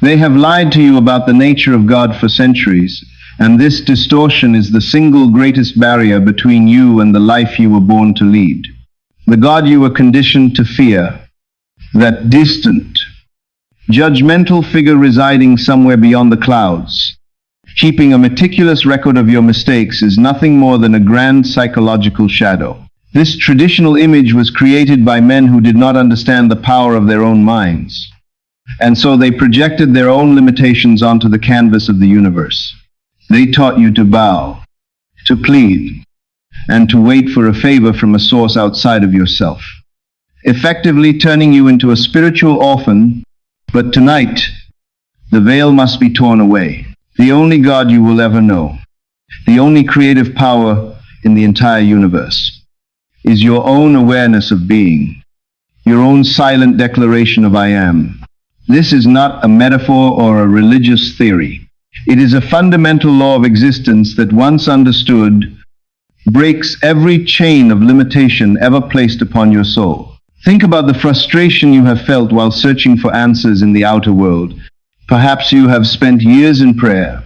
They have lied to you about the nature of God for centuries, and this distortion is the single greatest barrier between you and the life you were born to lead. The God you were conditioned to fear, that distant, judgmental figure residing somewhere beyond the clouds, keeping a meticulous record of your mistakes, is nothing more than a grand psychological shadow. This traditional image was created by men who did not understand the power of their own minds, and so they projected their own limitations onto the canvas of the universe. They taught you to bow, to plead, and to wait for a favor from a source outside of yourself, effectively turning you into a spiritual orphan. But tonight, the veil must be torn away. The only God you will ever know, the only creative power in the entire universe, is your own awareness of being, your own silent declaration of I am. This is not a metaphor or a religious theory. It is a fundamental law of existence that, once understood, breaks every chain of limitation ever placed upon your soul. Think about the frustration you have felt while searching for answers in the outer world. Perhaps you have spent years in prayer,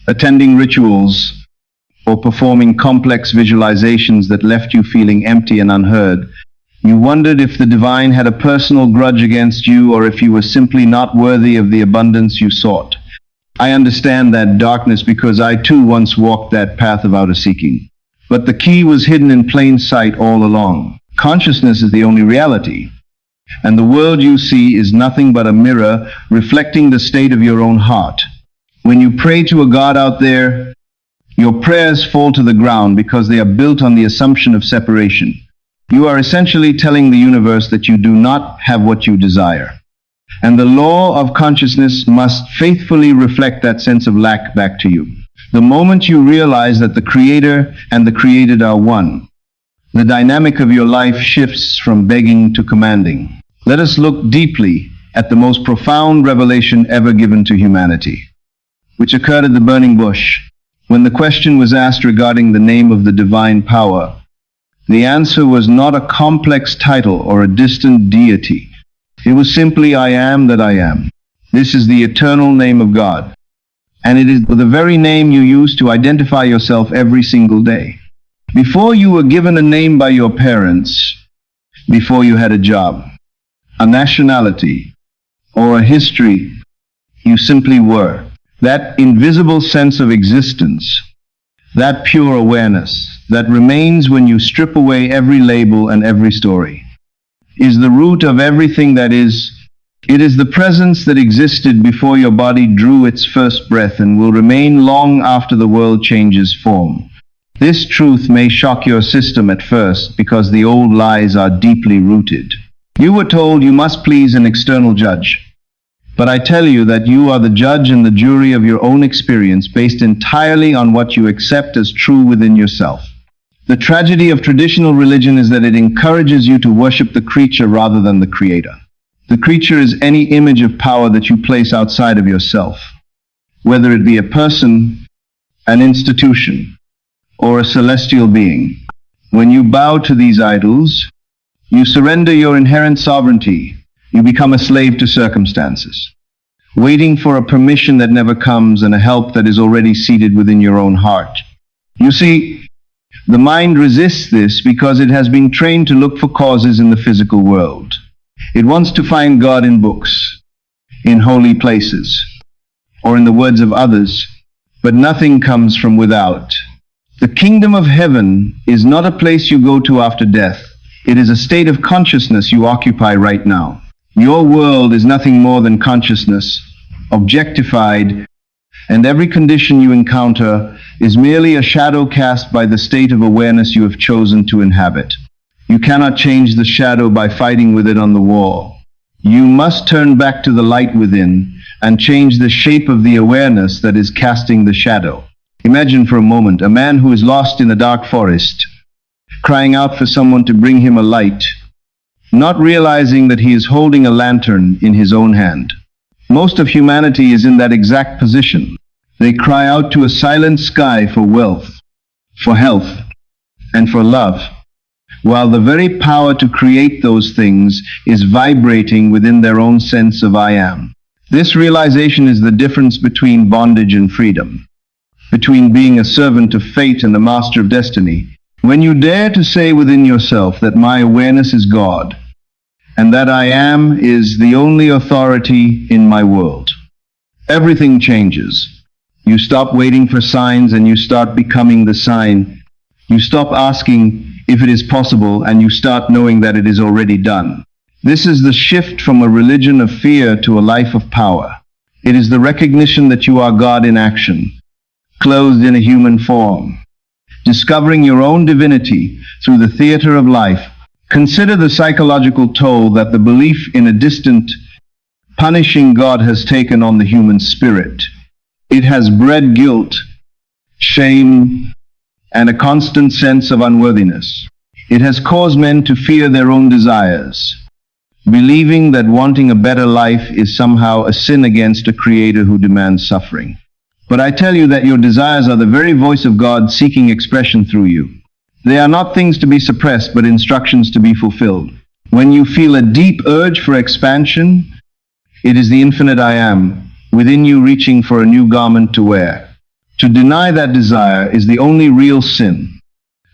attending rituals, or performing complex visualizations that left you feeling empty and unheard. You wondered if the divine had a personal grudge against you, or if you were simply not worthy of the abundance you sought. I understand that darkness because I too once walked that path of outer seeking. But the key was hidden in plain sight all along. Consciousness is the only reality, and the world you see is nothing but a mirror reflecting the state of your own heart. When you pray to a God out there, your prayers fall to the ground because they are built on the assumption of separation. You are essentially telling the universe that you do not have what you desire. And the law of consciousness must faithfully reflect that sense of lack back to you. The moment you realize that the Creator and the created are one, the dynamic of your life shifts from begging to commanding. Let us look deeply at the most profound revelation ever given to humanity, which occurred at the burning bush. When the question was asked regarding the name of the divine power, the answer was not a complex title or a distant deity. It was simply, I am that I am. This is the eternal name of God, and it is the very name you use to identify yourself every single day. Before you were given a name by your parents, before you had a job, a nationality, or a history, you simply were. That invisible sense of existence, that pure awareness that remains when you strip away every label and every story, is the root of everything that is. It is the presence that existed before your body drew its first breath and will remain long after the world changes form. This truth may shock your system at first because the old lies are deeply rooted. You were told you must please an external judge. But I tell you that you are the judge and the jury of your own experience, based entirely on what you accept as true within yourself. The tragedy of traditional religion is that it encourages you to worship the creature rather than the creator. The creature is any image of power that you place outside of yourself, whether it be a person, an institution, or a celestial being. When you bow to these idols, you surrender your inherent sovereignty. You become a slave to circumstances, waiting for a permission that never comes and a help that is already seated within your own heart. You see, the mind resists this because it has been trained to look for causes in the physical world. It wants to find God in books, in holy places, or in the words of others, but nothing comes from without. The kingdom of heaven is not a place you go to after death. It is a state of consciousness you occupy right now. Your world is nothing more than consciousness, objectified, and every condition you encounter is merely a shadow cast by the state of awareness you have chosen to inhabit. You cannot change the shadow by fighting with it on the wall. You must turn back to the light within and change the shape of the awareness that is casting the shadow. Imagine for a moment a man who is lost in a dark forest, crying out for someone to bring him a light, not realizing that he is holding a lantern in his own hand. Most of humanity is in that exact position. They cry out to a silent sky for wealth, for health, and for love, while the very power to create those things is vibrating within their own sense of I am. This realization is the difference between bondage and freedom, between being a servant of fate and the master of destiny. When you dare to say within yourself that my awareness is God, and that I am is the only authority in my world, everything changes. You stop waiting for signs and you start becoming the sign. You stop asking if it is possible and you start knowing that it is already done. This is the shift from a religion of fear to a life of power. It is the recognition that you are God in action, clothed in a human form, discovering your own divinity through the theater of life. Consider the psychological toll that the belief in a distant, punishing God has taken on the human spirit. It has bred guilt, shame, and a constant sense of unworthiness. It has caused men to fear their own desires, believing that wanting a better life is somehow a sin against a creator who demands suffering. But I tell you that your desires are the very voice of God seeking expression through you. They are not things to be suppressed, but instructions to be fulfilled. When you feel a deep urge for expansion, it is the infinite I Am within you reaching for a new garment to wear. To deny that desire is the only real sin,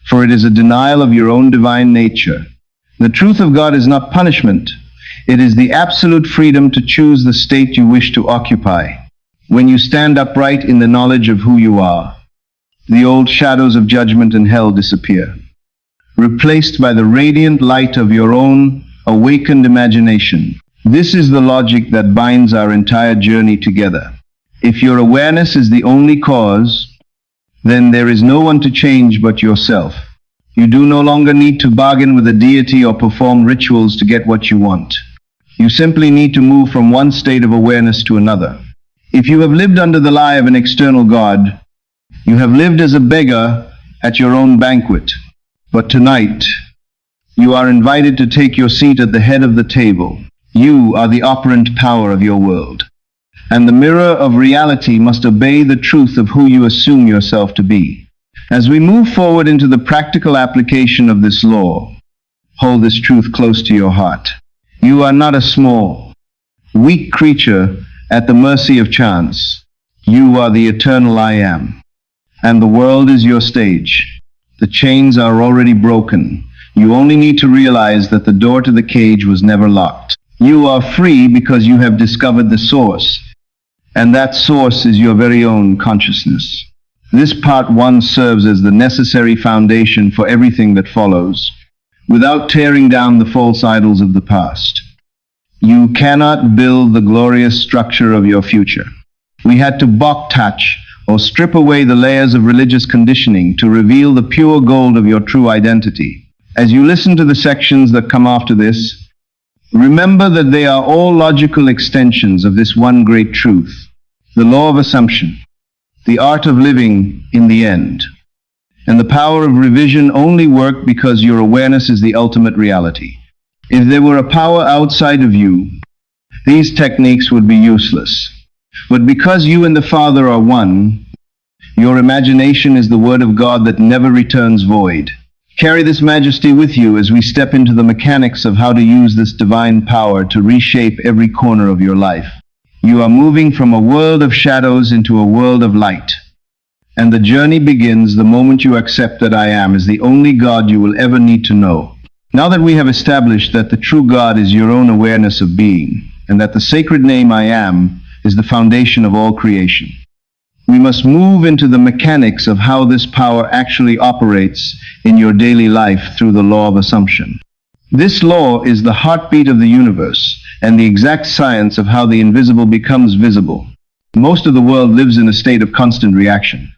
for it is a denial of your own divine nature. The truth of God is not punishment. It is the absolute freedom to choose the state you wish to occupy. When you stand upright in the knowledge of who you are, the old shadows of judgment and hell disappear, replaced by the radiant light of your own awakened imagination. This is the logic that binds our entire journey together. If your awareness is the only cause, then there is no one to change but yourself. You do no longer need to bargain with a deity or perform rituals to get what you want. You simply need to move from one state of awareness to another. If you have lived under the lie of an external God, you have lived as a beggar at your own banquet. But tonight, you are invited to take your seat at the head of the table. You are the operant power of your world, and the mirror of reality must obey the truth of who you assume yourself to be. As we move forward into the practical application of this law, hold this truth close to your heart. You are not a small, weak creature at the mercy of chance. You are the eternal I Am, and the world is your stage. The chains are already broken. You only need to realize that the door to the cage was never locked. You are free because you have discovered the source, and that source is your very own consciousness. This part 1 serves as the necessary foundation for everything that follows, without tearing down the false idols of the past. You cannot build the glorious structure of your future. We had to touch or strip away the layers of religious conditioning to reveal the pure gold of your true identity. As you listen to the sections that come after this, remember that they are all logical extensions of this one great truth, the law of assumption, the art of living in the end, and the power of revision only work because your awareness is the ultimate reality. If there were a power outside of you, these techniques would be useless. But because you and the Father are one, your imagination is the word of God that never returns void. Carry this majesty with you as we step into the mechanics of how to use this divine power to reshape every corner of your life. You are moving from a world of shadows into a world of light. And the journey begins the moment you accept that I Am is the only God you will ever need to know. Now that we have established that the true God is your own awareness of being, and that the sacred name I Am is the foundation of all creation, we must move into the mechanics of how this power actually operates in your daily life through the law of assumption. This law is the heartbeat of the universe and the exact science of how the invisible becomes visible. Most of the world lives in a state of constant reaction,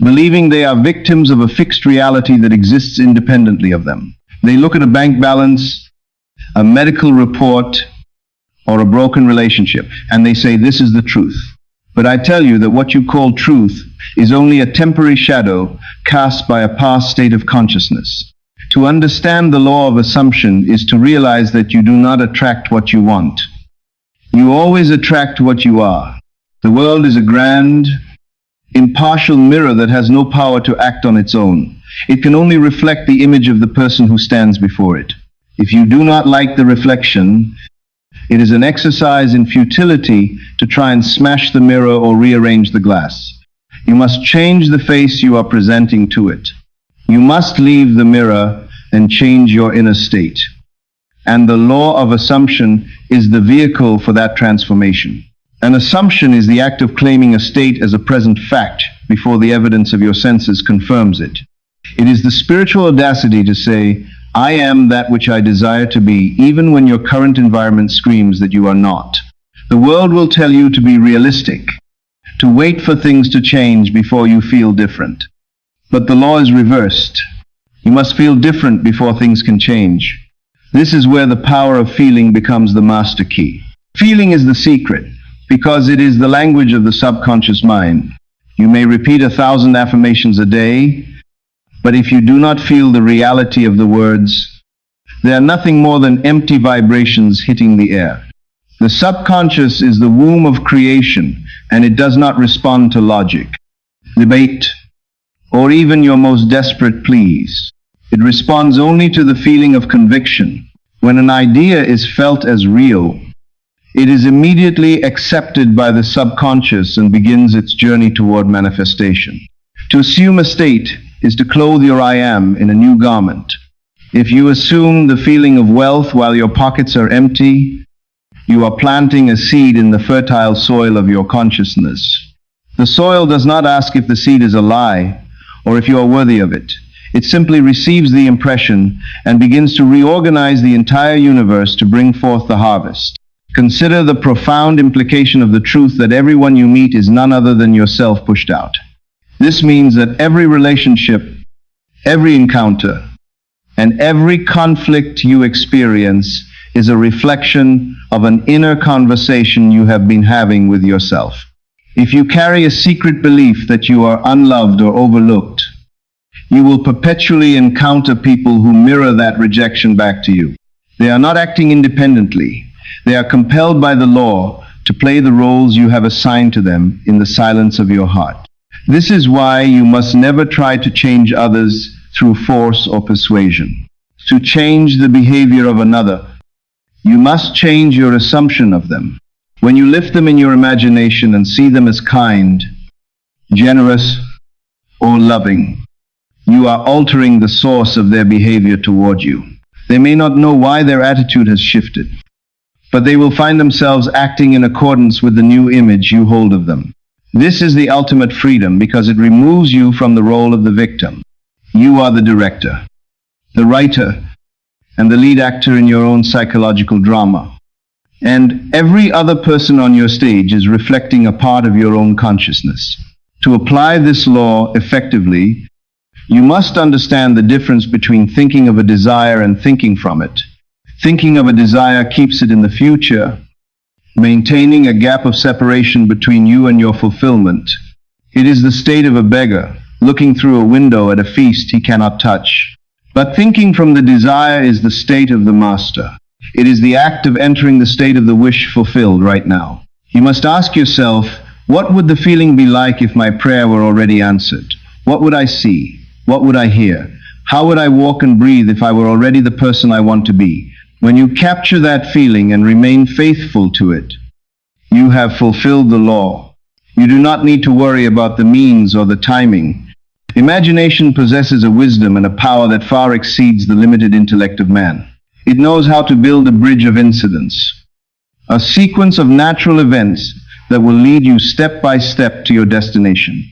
believing they are victims of a fixed reality that exists independently of them. They look at a bank balance, a medical report, or a broken relationship, and they say this is the truth. But I tell you that what you call truth is only a temporary shadow cast by a past state of consciousness. To understand the law of assumption is to realize that you do not attract what you want. You always attract what you are. The world is a grand, impartial mirror that has no power to act on its own. It can only reflect the image of the person who stands before it. If you do not like the reflection, It is an exercise in futility to try and smash the mirror or rearrange the glass. You must change the face you are presenting to it. You must leave the mirror and change your inner state. And the law of assumption is the vehicle for that transformation. An assumption is the act of claiming a state as a present fact before the evidence of your senses confirms it. It is the spiritual audacity to say, I am that which I desire to be, even when your current environment screams that you are not. The world will tell you to be realistic, to wait for things to change before you feel different. But the law is reversed. You must feel different before things can change. This is where the power of feeling becomes the master key. Feeling is the secret, because it is the language of the subconscious mind. You may repeat 1,000 affirmations a day, but if you do not feel the reality of the words, they are nothing more than empty vibrations hitting the air. The subconscious is the womb of creation, and it does not respond to logic, debate, or even your most desperate pleas. It responds only to the feeling of conviction. When an idea is felt as real, it is immediately accepted by the subconscious and begins its journey toward manifestation. To assume a state is to clothe your I am in a new garment. If you assume the feeling of wealth while your pockets are empty, you are planting a seed in the fertile soil of your consciousness. The soil does not ask if the seed is a lie or if you are worthy of it. It simply receives the impression and begins to reorganize the entire universe to bring forth the harvest. Consider the profound implication of the truth that everyone you meet is none other than yourself pushed out. This means that every relationship, every encounter, and every conflict you experience is a reflection of an inner conversation you have been having with yourself. If you carry a secret belief that you are unloved or overlooked, you will perpetually encounter people who mirror that rejection back to you. They are not acting independently. They are compelled by the law to play the roles you have assigned to them in the silence of your heart. This is why you must never try to change others through force or persuasion. To change the behavior of another, you must change your assumption of them. When you lift them in your imagination and see them as kind, generous, or loving, you are altering the source of their behavior toward you. They may not know why their attitude has shifted, but they will find themselves acting in accordance with the new image you hold of them. This is the ultimate freedom because it removes you from the role of the victim. You are the director, the writer, and the lead actor in your own psychological drama. And every other person on your stage is reflecting a part of your own consciousness. To apply this law effectively, you must understand the difference between thinking of a desire and thinking from it. Thinking of a desire keeps it in the future, maintaining a gap of separation between you and your fulfillment. It is the state of a beggar, looking through a window at a feast he cannot touch. But thinking from the desire is the state of the master. It is the act of entering the state of the wish fulfilled right now. You must ask yourself, what would the feeling be like if my prayer were already answered? What would I see? What would I hear? How would I walk and breathe if I were already the person I want to be? When you capture that feeling and remain faithful to it, you have fulfilled the law. You do not need to worry about the means or the timing. Imagination possesses a wisdom and a power that far exceeds the limited intellect of man. It knows how to build a bridge of incidents, a sequence of natural events that will lead you step by step to your destination.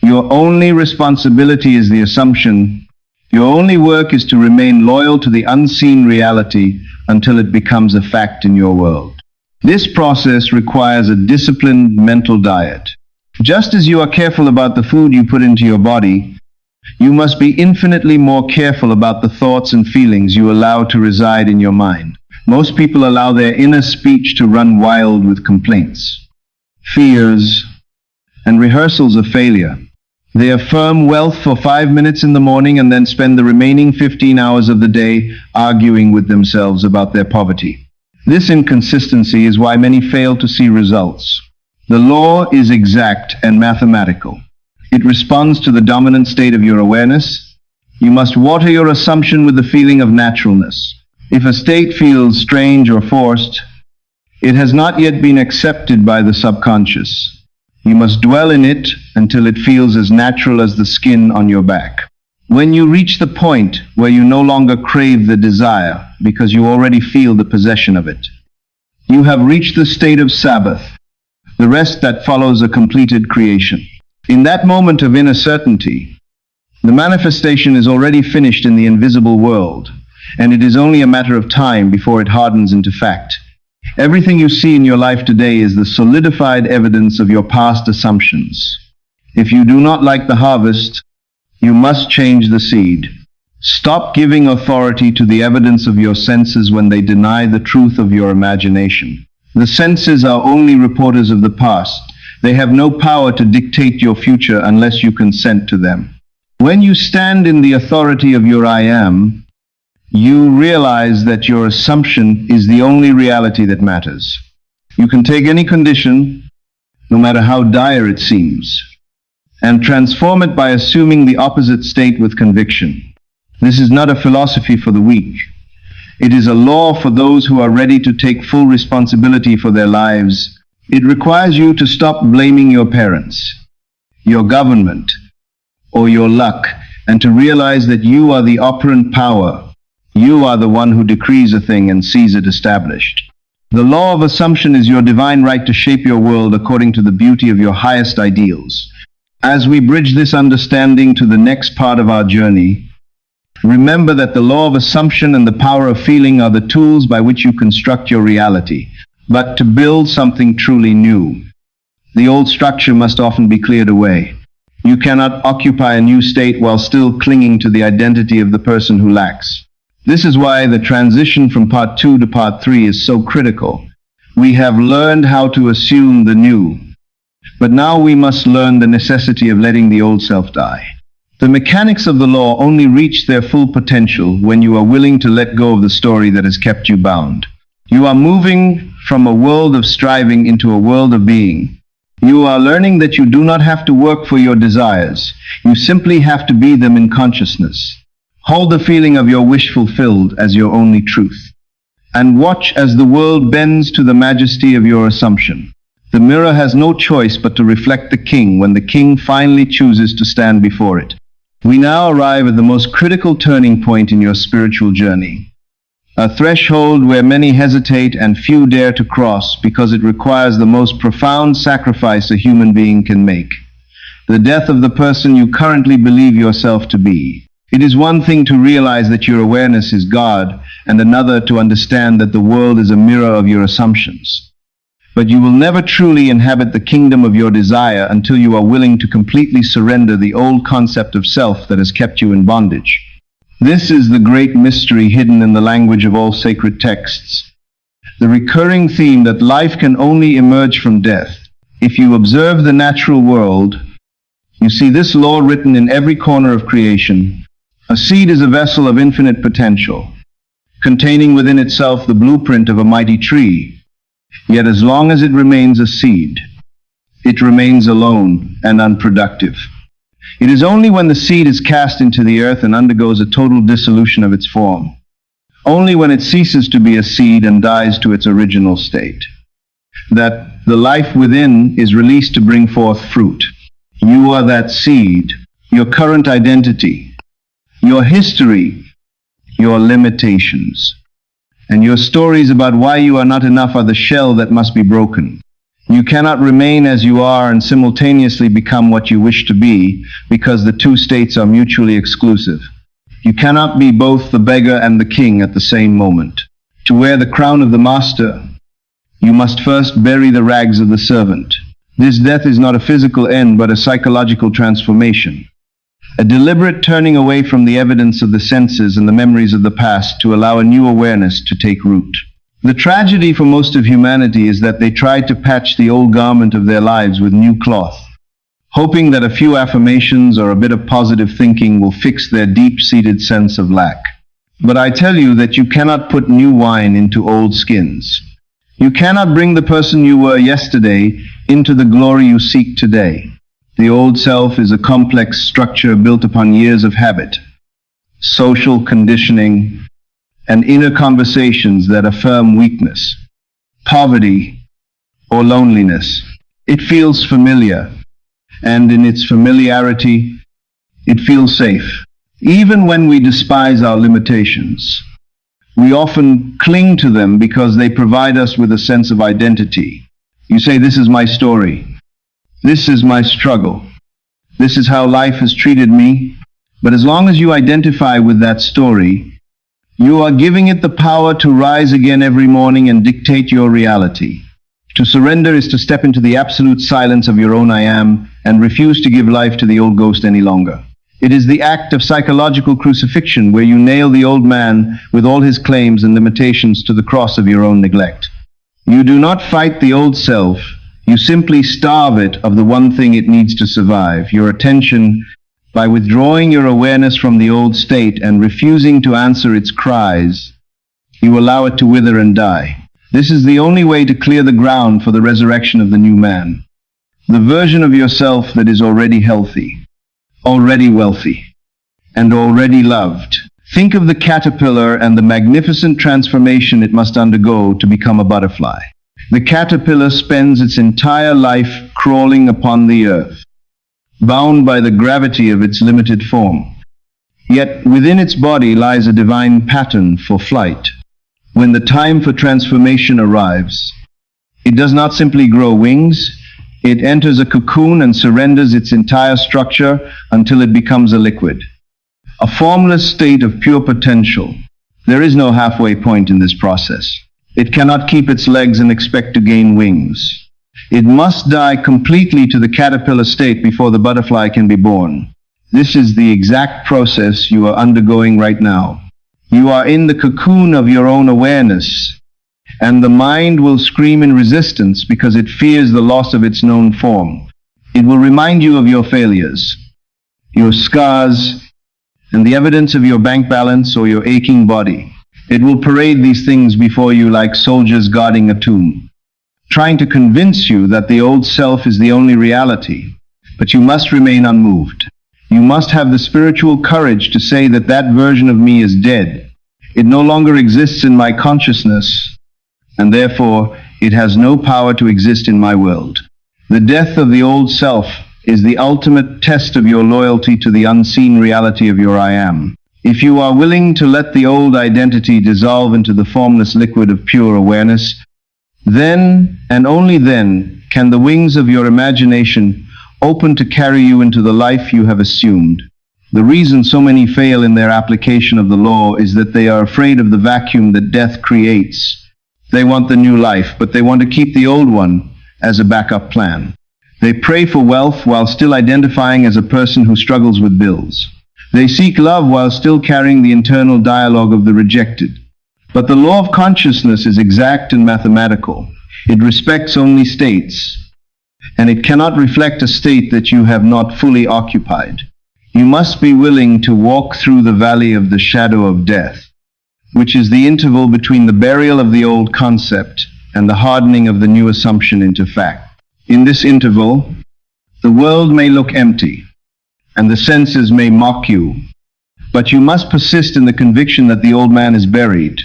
Your only responsibility is the assumption. Your only work is to remain loyal to the unseen reality until it becomes a fact in your world. This process requires a disciplined mental diet. Just as you are careful about the food you put into your body, you must be infinitely more careful about the thoughts and feelings you allow to reside in your mind. Most people allow their inner speech to run wild with complaints, fears, and rehearsals of failure. They affirm wealth for 5 minutes in the morning and then spend the remaining 15 hours of the day arguing with themselves about their poverty. This inconsistency is why many fail to see results. The law is exact and mathematical. It responds to the dominant state of your awareness. You must water your assumption with the feeling of naturalness. If a state feels strange or forced, It has not yet been accepted by the subconscious. You must dwell in it until it feels as natural as the skin on your back. When you reach the point where you no longer crave the desire because you already feel the possession of it, you have reached the state of Sabbath, the rest that follows a completed creation. In that moment of inner certainty, the manifestation is already finished in the invisible world, and it is only a matter of time before it hardens into fact. Everything you see in your life today is the solidified evidence of your past assumptions. If you do not like the harvest, you must change the seed. Stop giving authority to the evidence of your senses when they deny the truth of your imagination. The senses are only reporters of the past. They have no power to dictate your future unless you consent to them. When you stand in the authority of your I am, you realize that your assumption is the only reality that matters. You can take any condition, no matter how dire it seems, and transform it by assuming the opposite state with conviction. This is not a philosophy for the weak. It is a law for those who are ready to take full responsibility for their lives. It requires you to stop blaming your parents, your government, or your luck, and to realize that you are the operant power. You are the one who decrees a thing and sees it established. The law of assumption is your divine right to shape your world according to the beauty of your highest ideals. As we bridge this understanding to the next part of our journey, remember that the law of assumption and the power of feeling are the tools by which you construct your reality. But to build something truly new, the old structure must often be cleared away. You cannot occupy a new state while still clinging to the identity of the person who lacks. This is why the transition from part 2 to part 3 is so critical. We have learned how to assume the new, but now we must learn the necessity of letting the old self die. The mechanics of the law only reach their full potential when you are willing to let go of the story that has kept you bound. You are moving from a world of striving into a world of being. You are learning that you do not have to work for your desires. You simply have to be them in consciousness. Hold the feeling of your wish fulfilled as your only truth, and watch as the world bends to the majesty of your assumption. The mirror has no choice but to reflect the king when the king finally chooses to stand before it. We now arrive at the most critical turning point in your spiritual journey, a threshold where many hesitate and few dare to cross because it requires the most profound sacrifice a human being can make: the death of the person you currently believe yourself to be. It is one thing to realize that your awareness is God, and another to understand that the world is a mirror of your assumptions. But you will never truly inhabit the kingdom of your desire until you are willing to completely surrender the old concept of self that has kept you in bondage. This is the great mystery hidden in the language of all sacred texts, the recurring theme that life can only emerge from death. If you observe the natural world, you see this law written in every corner of creation. A seed is a vessel of infinite potential, containing within itself the blueprint of a mighty tree. Yet as long as it remains a seed, it remains alone and unproductive. It is only when the seed is cast into the earth and undergoes a total dissolution of its form, only when it ceases to be a seed and dies to its original state, that the life within is released to bring forth fruit. You are that seed, your current identity, your history, your limitations, and your stories about why you are not enough are the shell that must be broken. You cannot remain as you are and simultaneously become what you wish to be, because the two states are mutually exclusive. You cannot be both the beggar and the king at the same moment. To wear the crown of the master, you must first bury the rags of the servant. This death is not a physical end, but a psychological transformation. A deliberate turning away from the evidence of the senses and the memories of the past to allow a new awareness to take root. The tragedy for most of humanity is that they try to patch the old garment of their lives with new cloth, hoping that a few affirmations or a bit of positive thinking will fix their deep-seated sense of lack. But I tell you that you cannot put new wine into old skins. You cannot bring the person you were yesterday into the glory you seek today. The old self is a complex structure built upon years of habit, social conditioning, and inner conversations that affirm weakness. poverty, or loneliness. It feels familiar, and in its familiarity, it feels safe. Even when we despise our limitations, we often cling to them because they provide us with a sense of identity. You say, "This is my story. This is my struggle. This is how life has treated me." But as long as you identify with that story, you are giving it the power to rise again every morning and dictate your reality. To surrender is to step into the absolute silence of your own I am and refuse to give life to the old ghost any longer. It is the act of psychological crucifixion where you nail the old man with all his claims and limitations to the cross of your own neglect. You do not fight the old self, you simply starve it of the one thing it needs to survive, your attention. By withdrawing your awareness from the old state and refusing to answer its cries, you allow it to wither and die. This is the only way to clear the ground for the resurrection of the new man, the version of yourself that is already healthy, already wealthy, and already loved. Think of the caterpillar and the magnificent transformation it must undergo to become a butterfly. The caterpillar spends its entire life crawling upon the earth, bound by the gravity of its limited form. Yet within its body lies a divine pattern for flight. When the time for transformation arrives, it does not simply grow wings, it enters a cocoon and surrenders its entire structure until it becomes a liquid, a formless state of pure potential. There is no halfway point in this process. It cannot keep its legs and expect to gain wings. It must die completely to the caterpillar state before the butterfly can be born. This is the exact process you are undergoing right now. You are in the cocoon of your own awareness, and the mind will scream in resistance because it fears the loss of its known form. It will remind you of your failures, your scars, and the evidence of your bank balance or your aching body. It will parade these things before you like soldiers guarding a tomb, trying to convince you that the old self is the only reality. But you must remain unmoved. You must have the spiritual courage to say that that version of me is dead. It no longer exists in my consciousness, and therefore it has no power to exist in my world. The death of the old self is the ultimate test of your loyalty to the unseen reality of your I am. If you are willing to let the old identity dissolve into the formless liquid of pure awareness, then and only then can the wings of your imagination open to carry you into the life you have assumed. The reason so many fail in their application of the law is that they are afraid of the vacuum that death creates. They want the new life, but they want to keep the old one as a backup plan. They pray for wealth while still identifying as a person who struggles with bills. They seek love while still carrying the internal dialogue of the rejected. But the law of consciousness is exact and mathematical. It respects only states, and it cannot reflect a state that you have not fully occupied. You must be willing to walk through the valley of the shadow of death, which is the interval between the burial of the old concept and the hardening of the new assumption into fact. In this interval, the world may look empty, and the senses may mock you, but you must persist in the conviction that the old man is buried.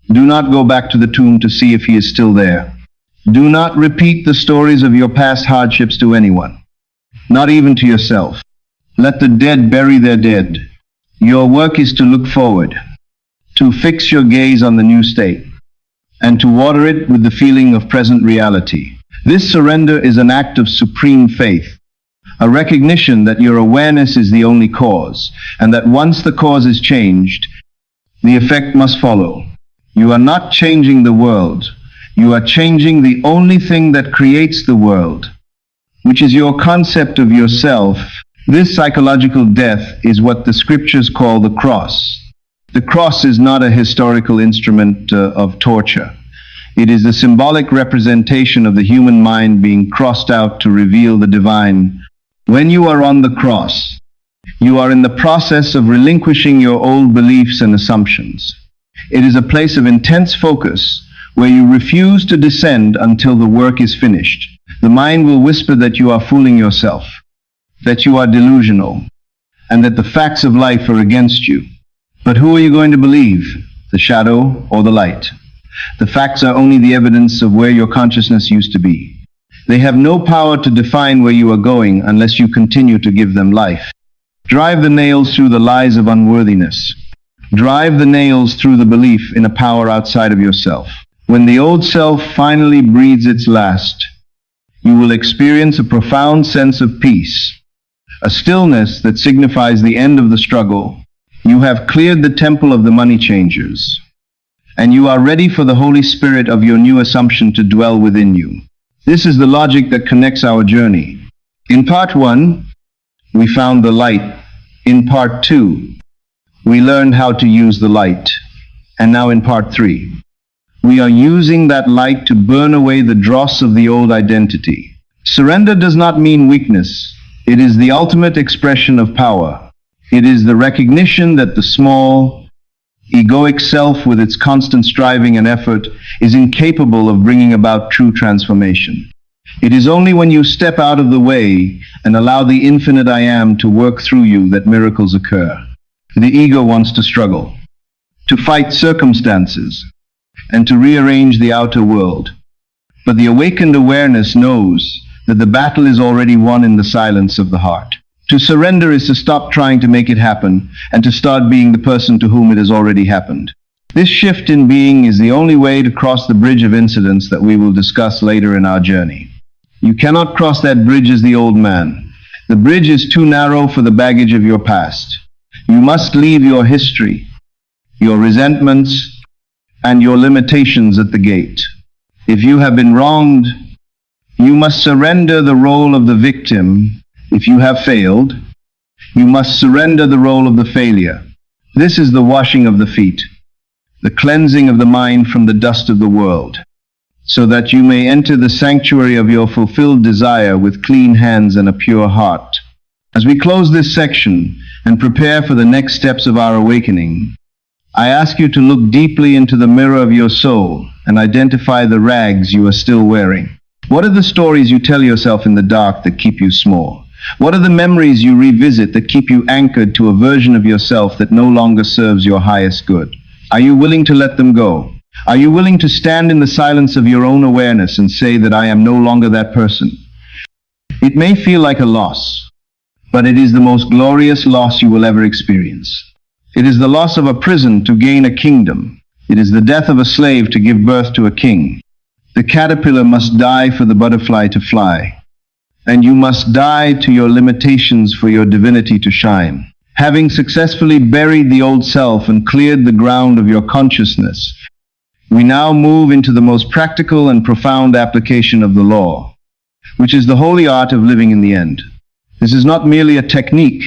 Do not go back to the tomb to see if he is still there. Do not repeat the stories of your past hardships to anyone, not even to yourself. Let the dead bury their dead. Your work is to look forward, to fix your gaze on the new state, and to water it with the feeling of present reality. This surrender is an act of supreme faith, a recognition that your awareness is the only cause, and that once the cause is changed, the effect must follow. You are not changing the world. You are changing the only thing that creates the world, which is your concept of yourself. This psychological death is what the scriptures call the cross. The cross is not a historical instrument of torture. It is the symbolic representation of the human mind being crossed out to reveal the divine. When you are on the cross, you are in the process of relinquishing your old beliefs and assumptions. It is a place of intense focus where you refuse to descend until the work is finished. The mind will whisper that you are fooling yourself, that you are delusional, and that the facts of life are against you. But who are you going to believe, the shadow or the light? The facts are only the evidence of where your consciousness used to be. They have no power to define where you are going unless you continue to give them life. Drive the nails through the lies of unworthiness. Drive the nails through the belief in a power outside of yourself. When the old self finally breathes its last, you will experience a profound sense of peace, a stillness that signifies the end of the struggle. You have cleared the temple of the money changers, and you are ready for the Holy Spirit of your new assumption to dwell within you. This is the logic that connects our journey. In part 1, we found the light. In part 2, we learned how to use the light. And now in part 3, we are using that light to burn away the dross of the old identity. Surrender does not mean weakness. It is the ultimate expression of power. It is the recognition that the small, egoic self, with its constant striving and effort, is incapable of bringing about true transformation. It is only when you step out of the way and allow the infinite I Am to work through you that miracles occur. The ego wants to struggle, to fight circumstances, and to rearrange the outer world. But the awakened awareness knows that the battle is already won in the silence of the heart. To surrender is to stop trying to make it happen and to start being the person to whom it has already happened. This shift in being is the only way to cross the bridge of incidents that we will discuss later in our journey. You cannot cross that bridge as the old man. The bridge is too narrow for the baggage of your past. You must leave your history, your resentments, and your limitations at the gate. If you have been wronged, you must surrender the role of the victim. If you have failed, you must surrender the role of the failure. This is the washing of the feet, the cleansing of the mind from the dust of the world, so that you may enter the sanctuary of your fulfilled desire with clean hands and a pure heart. As we close this section and prepare for the next steps of our awakening, I ask you to look deeply into the mirror of your soul and identify the rags you are still wearing. What are the stories you tell yourself in the dark that keep you small? What are the memories you revisit that keep you anchored to a version of yourself that no longer serves your highest good? Are you willing to let them go? Are you willing to stand in the silence of your own awareness and say that I am no longer that person? It may feel like a loss, but it is the most glorious loss you will ever experience. It is the loss of a prison to gain a kingdom. It is the death of a slave to give birth to a king. The caterpillar must die for the butterfly to fly, and you must die to your limitations for your divinity to shine. Having successfully buried the old self and cleared the ground of your consciousness, we now move into the most practical and profound application of the law, which is the holy art of living in the end. This is not merely a technique.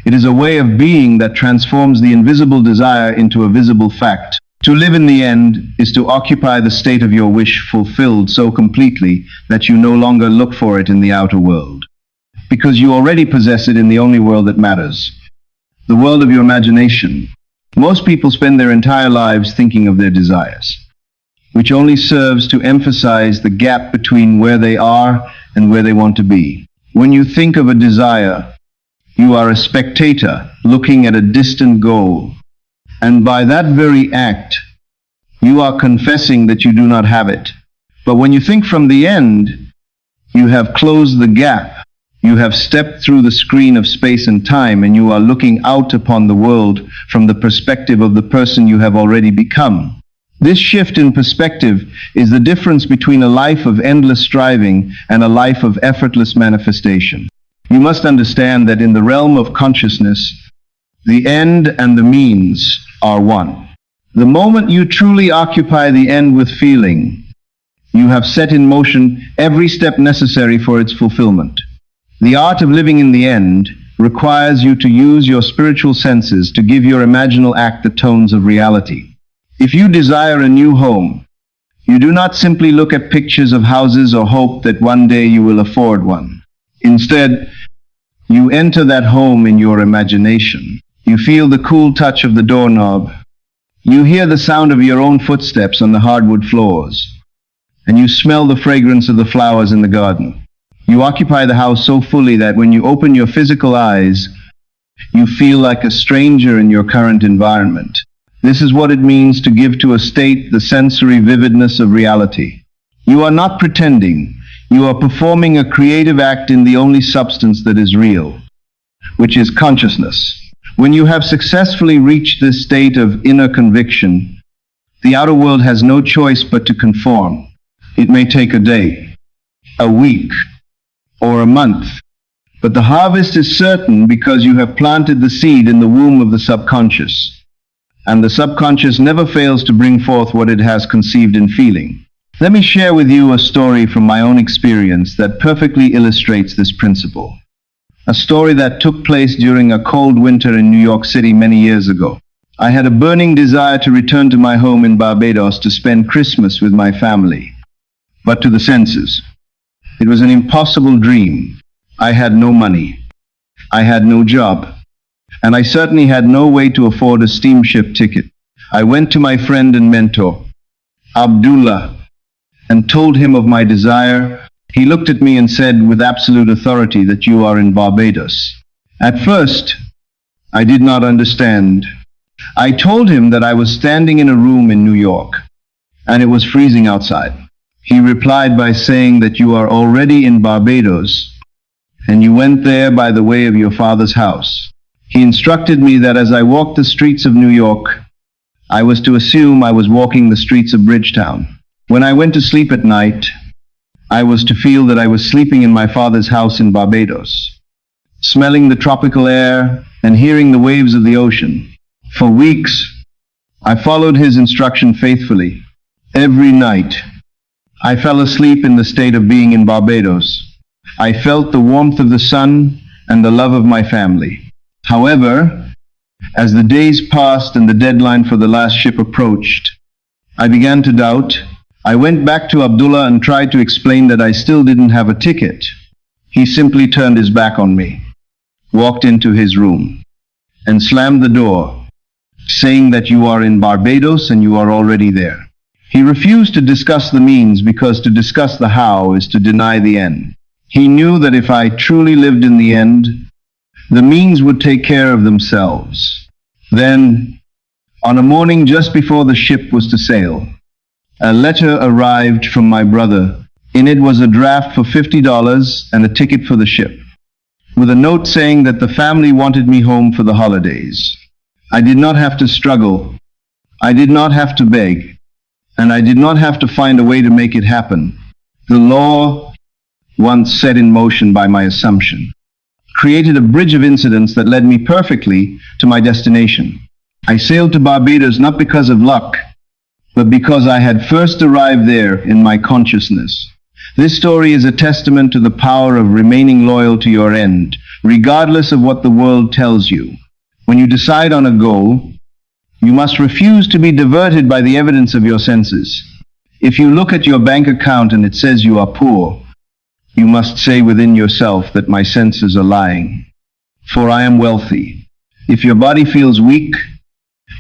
It is a way of being that transforms the invisible desire into a visible fact. To live in the end is to occupy the state of your wish fulfilled so completely that you no longer look for it in the outer world, because you already possess it in the only world that matters, the world of your imagination. Most people spend their entire lives thinking of their desires, which only serves to emphasize the gap between where they are and where they want to be. When you think of a desire, you are a spectator looking at a distant goal. And by that very act, you are confessing that you do not have it. But when you think from the end, you have closed the gap. You have stepped through the screen of space and time, and you are looking out upon the world from the perspective of the person you have already become. This shift in perspective is the difference between a life of endless striving and a life of effortless manifestation. You must understand that in the realm of consciousness, the end and the means are one. The moment you truly occupy the end with feeling, you have set in motion every step necessary for its fulfillment. The art of living in the end requires you to use your spiritual senses to give your imaginal act the tones of reality. If you desire a new home, you do not simply look at pictures of houses or hope that one day you will afford one. Instead, you enter that home in your imagination. You feel the cool touch of the doorknob. You hear the sound of your own footsteps on the hardwood floors. And you smell the fragrance of the flowers in the garden. You occupy the house so fully that when you open your physical eyes, you feel like a stranger in your current environment. This is what it means to give to a state the sensory vividness of reality. You are not pretending. You are performing a creative act in the only substance that is real, which is consciousness. When you have successfully reached this state of inner conviction, the outer world has no choice but to conform. It may take a day, a week, or a month, but the harvest is certain because you have planted the seed in the womb of the subconscious, and the subconscious never fails to bring forth what it has conceived in feeling. Let me share with you a story from my own experience that perfectly illustrates this principle. A story that took place during a cold winter in New York City many years ago. I had a burning desire to return to my home in Barbados to spend Christmas with my family. But to the senses, it was an impossible dream. I had no money. I had no job. And I certainly had no way to afford a steamship ticket. I went to my friend and mentor, Abdullah, and told him of my desire. He looked at me and said with absolute authority that you are in Barbados. At first, I did not understand. I told him that I was standing in a room in New York, and it was freezing outside. He replied by saying that you are already in Barbados, and you went there by the way of your father's house. He instructed me that as I walked the streets of New York, I was to assume I was walking the streets of Bridgetown. When I went to sleep at night, I was to feel that I was sleeping in my father's house in Barbados, smelling the tropical air and hearing the waves of the ocean. For weeks, I followed his instruction faithfully. Every night, I fell asleep in the state of being in Barbados. I felt the warmth of the sun and the love of my family. However, as the days passed and the deadline for the last ship approached, I began to doubt. I went back to Abdullah and tried to explain that I still didn't have a ticket. He simply turned his back on me, walked into his room, and slammed the door, saying that you are in Barbados and you are already there. He refused to discuss the means because to discuss the how is to deny the end. He knew that if I truly lived in the end, the means would take care of themselves. Then, on a morning just before the ship was to sail, a letter arrived from my brother. In it was a draft for $50 and a ticket for the ship, with a note saying that the family wanted me home for the holidays. I did not have to struggle. I did not have to beg. And I did not have to find a way to make it happen. The law, once set in motion by my assumption, created a bridge of incidents that led me perfectly to my destination. I sailed to Barbados not because of luck, but because I had first arrived there in my consciousness. This story is a testament to the power of remaining loyal to your end, regardless of what the world tells you. When you decide on a goal, you must refuse to be diverted by the evidence of your senses. If you look at your bank account and it says you are poor, you must say within yourself that my senses are lying, for I am wealthy. If your body feels weak,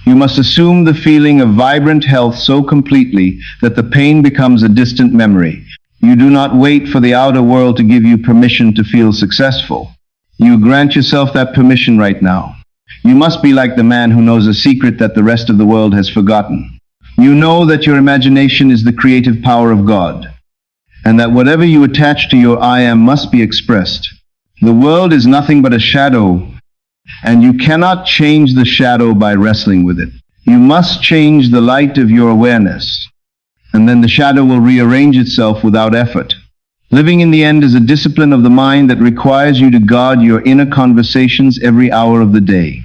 you must assume the feeling of vibrant health so completely that the pain becomes a distant memory. You do not wait for the outer world to give you permission to feel successful. You grant yourself that permission right now. You must be like the man who knows a secret that the rest of the world has forgotten. You know that your imagination is the creative power of God, and that whatever you attach to your I am must be expressed. The world is nothing but a shadow, and you cannot change the shadow by wrestling with it. You must change the light of your awareness, and then the shadow will rearrange itself without effort. Living in the end is a discipline of the mind that requires you to guard your inner conversations every hour of the day.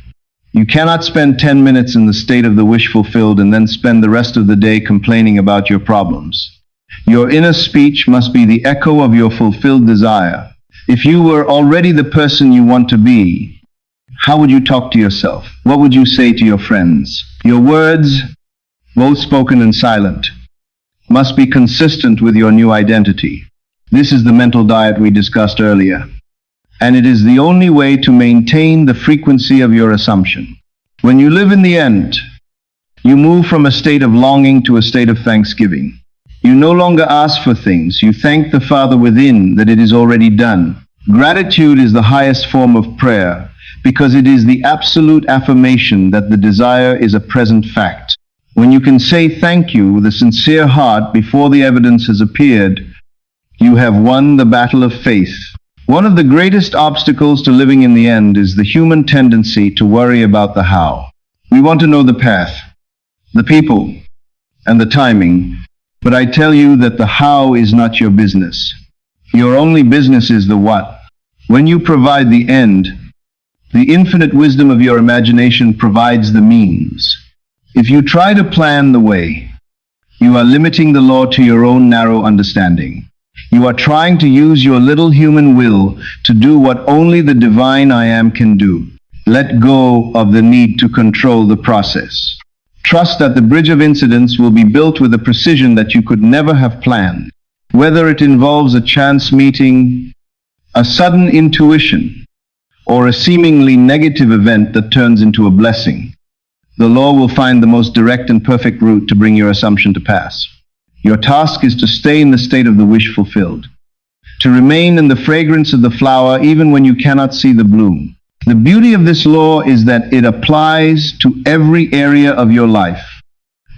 You cannot spend 10 minutes in the state of the wish fulfilled and then spend the rest of the day complaining about your problems. Your inner speech must be the echo of your fulfilled desire. If you were already the person you want to be, how would you talk to yourself? What would you say to your friends? Your words, both spoken and silent, must be consistent with your new identity. This is the mental diet we discussed earlier, and it is the only way to maintain the frequency of your assumption. When you live in the end, you move from a state of longing to a state of thanksgiving. You no longer ask for things. You thank the Father within that it is already done. Gratitude is the highest form of prayer because it is the absolute affirmation that the desire is a present fact. When you can say thank you with a sincere heart before the evidence has appeared, you have won the battle of faith. One of the greatest obstacles to living in the end is the human tendency to worry about the how. We want to know the path, the people, and the timing, but I tell you that the how is not your business. Your only business is the what. When you provide the end, the infinite wisdom of your imagination provides the means. If you try to plan the way, you are limiting the law to your own narrow understanding. You are trying to use your little human will to do what only the divine I am can do. Let go of the need to control the process. Trust that the bridge of incidents will be built with a precision that you could never have planned. Whether it involves a chance meeting, a sudden intuition, or a seemingly negative event that turns into a blessing, the law will find the most direct and perfect route to bring your assumption to pass. Your task is to stay in the state of the wish fulfilled, to remain in the fragrance of the flower even when you cannot see the bloom. The beauty of this law is that it applies to every area of your life,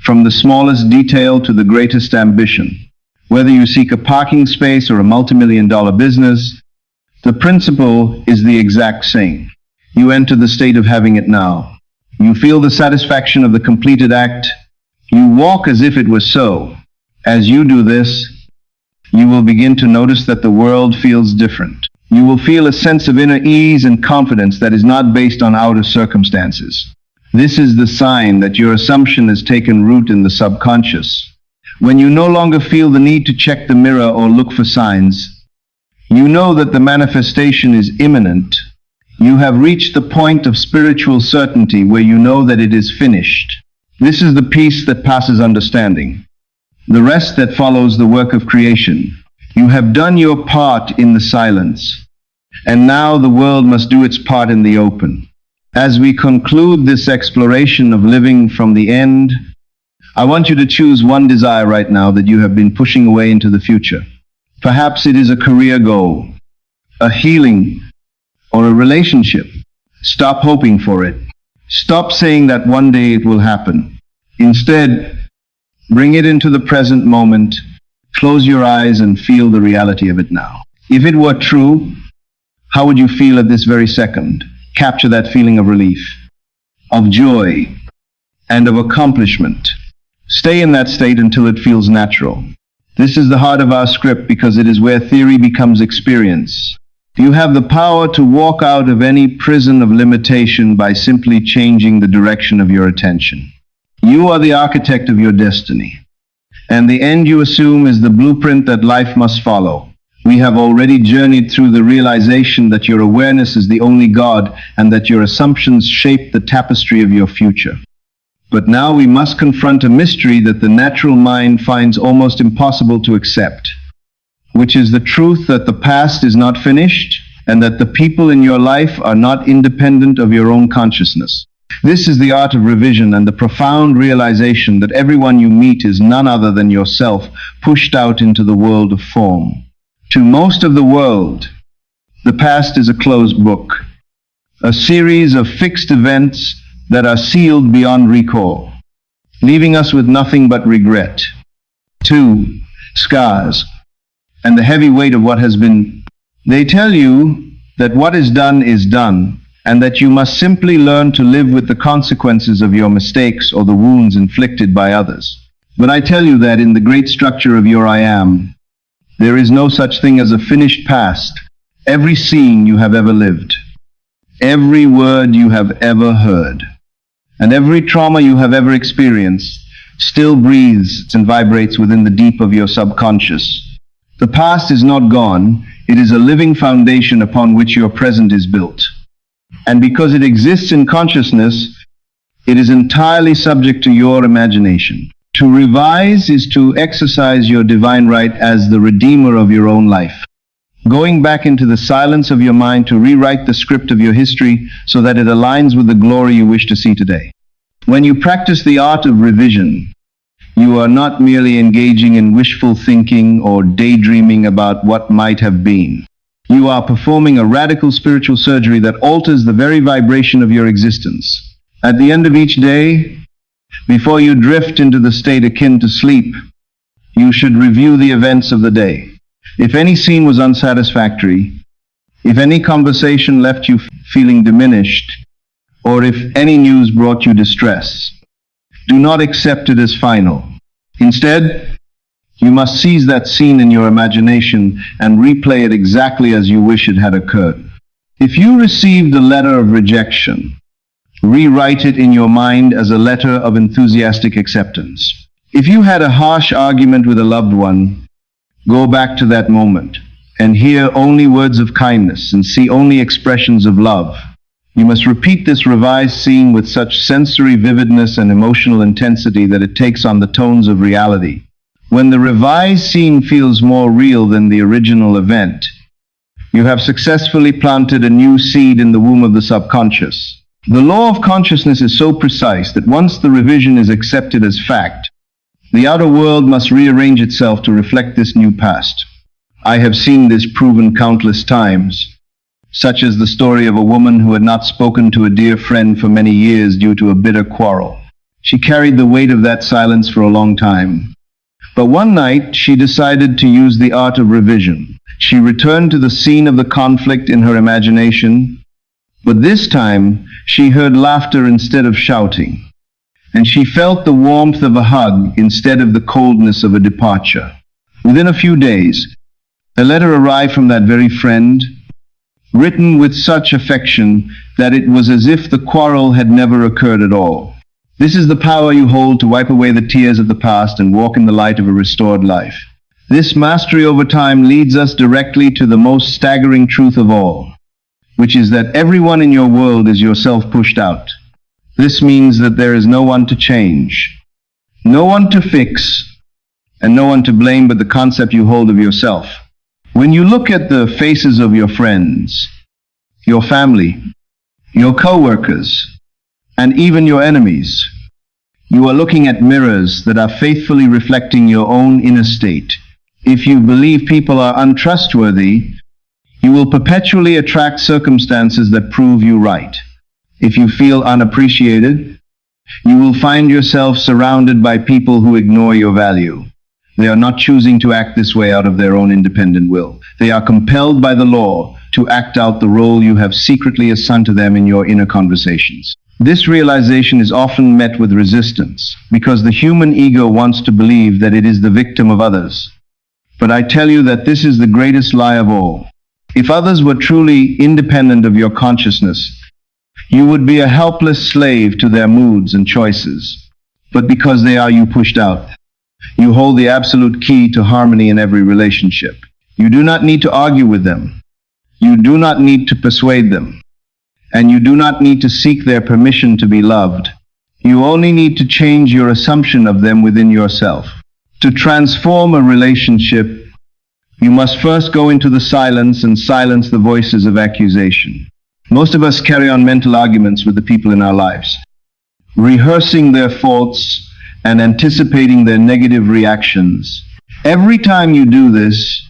from the smallest detail to the greatest ambition. Whether you seek a parking space or a multi-million-dollar business, the principle is the exact same. You enter the state of having it now. You feel the satisfaction of the completed act. You walk as if it was so. As you do this, you will begin to notice that the world feels different. You will feel a sense of inner ease and confidence that is not based on outer circumstances. This is the sign that your assumption has taken root in the subconscious. When you no longer feel the need to check the mirror or look for signs, you know that the manifestation is imminent. You have reached the point of spiritual certainty where you know that it is finished. This is the peace that passes understanding, the rest that follows the work of creation. You have done your part in the silence, and now the world must do its part in the open. As we conclude this exploration of living from the end, I want you to choose one desire right now that you have been pushing away into the future. Perhaps it is a career goal, a healing, or a relationship. Stop hoping for it. Stop saying that one day it will happen. Instead, bring it into the present moment. Close your eyes and feel the reality of it now. If it were true, how would you feel at this very second? Capture that feeling of relief, of joy, and of accomplishment. Stay in that state until it feels natural. This is the heart of our script because it is where theory becomes experience. You have the power to walk out of any prison of limitation by simply changing the direction of your attention. You are the architect of your destiny, and the end you assume is the blueprint that life must follow. We have already journeyed through the realization that your awareness is the only God and that your assumptions shape the tapestry of your future. But now we must confront a mystery that the natural mind finds almost impossible to accept, which is the truth that the past is not finished and that the people in your life are not independent of your own consciousness. This is the art of revision and the profound realization that everyone you meet is none other than yourself, pushed out into the world of form. To most of the world, the past is a closed book, a series of fixed events that are sealed beyond recall, leaving us with nothing but regret, scars, and the heavy weight of what has been. They tell you that what is done, and that you must simply learn to live with the consequences of your mistakes or the wounds inflicted by others. But I tell you that in the great structure of your I am, there is no such thing as a finished past. Every scene you have ever lived, every word you have ever heard, and every trauma you have ever experienced still breathes and vibrates within the deep of your subconscious. The past is not gone. It is a living foundation upon which your present is built. And because it exists in consciousness, it is entirely subject to your imagination. To revise is to exercise your divine right as the redeemer of your own life, going back into the silence of your mind to rewrite the script of your history so that it aligns with the glory you wish to see today. When you practice the art of revision, you are not merely engaging in wishful thinking or daydreaming about what might have been. You are performing a radical spiritual surgery that alters the very vibration of your existence. At the end of each day, before you drift into the state akin to sleep, you should review the events of the day. If any scene was unsatisfactory, if any conversation left you feeling diminished, or if any news brought you distress, do not accept it as final. Instead, you must seize that scene in your imagination and replay it exactly as you wish it had occurred. If you received a letter of rejection, rewrite it in your mind as a letter of enthusiastic acceptance. If you had a harsh argument with a loved one, go back to that moment and hear only words of kindness and see only expressions of love. You must repeat this revised scene with such sensory vividness and emotional intensity that it takes on the tones of reality. When the revised scene feels more real than the original event, you have successfully planted a new seed in the womb of the subconscious. The law of consciousness is so precise that once the revision is accepted as fact, the outer world must rearrange itself to reflect this new past. I have seen this proven countless times, such as the story of a woman who had not spoken to a dear friend for many years due to a bitter quarrel. She carried the weight of that silence for a long time. But one night, she decided to use the art of revision. She returned to the scene of the conflict in her imagination, but this time, she heard laughter instead of shouting, and she felt the warmth of a hug instead of the coldness of a departure. Within a few days, a letter arrived from that very friend, written with such affection that it was as if the quarrel had never occurred at all. This is the power you hold to wipe away the tears of the past and walk in the light of a restored life. This mastery over time leads us directly to the most staggering truth of all, which is that everyone in your world is yourself pushed out. This means that there is no one to change, no one to fix, and no one to blame but the concept you hold of yourself. When you look at the faces of your friends, your family, your co-workers, and even your enemies, you are looking at mirrors that are faithfully reflecting your own inner state. If you believe people are untrustworthy, you will perpetually attract circumstances that prove you right. If you feel unappreciated, you will find yourself surrounded by people who ignore your value. They are not choosing to act this way out of their own independent will. They are compelled by the law to act out the role you have secretly assigned to them in your inner conversations. This realization is often met with resistance because the human ego wants to believe that it is the victim of others. But I tell you that this is the greatest lie of all. If others were truly independent of your consciousness, you would be a helpless slave to their moods and choices. But because they are you pushed out, you hold the absolute key to harmony in every relationship. You do not need to argue with them. You do not need to persuade them. And you do not need to seek their permission to be loved. You only need to change your assumption of them within yourself. To transform a relationship, you must first go into the silence and silence the voices of accusation. Most of us carry on mental arguments with the people in our lives, rehearsing their faults and anticipating their negative reactions. Every time you do this,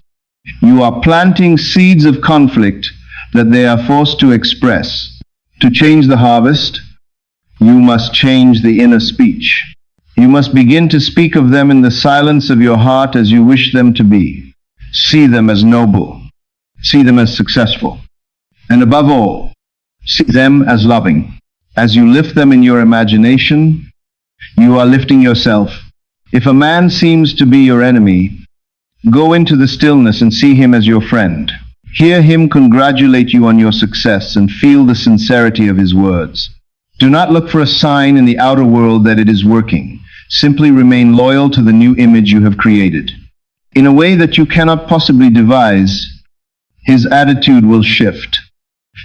you are planting seeds of conflict that they are forced to express. To change the harvest, you must change the inner speech. You must begin to speak of them in the silence of your heart as you wish them to be. See them as noble. See them as successful. And above all, see them as loving. As you lift them in your imagination, you are lifting yourself. If a man seems to be your enemy, go into the stillness and see him as your friend. Hear him congratulate you on your success and feel the sincerity of his words. Do not look for a sign in the outer world that it is working. Simply remain loyal to the new image you have created. In a way that you cannot possibly devise, his attitude will shift,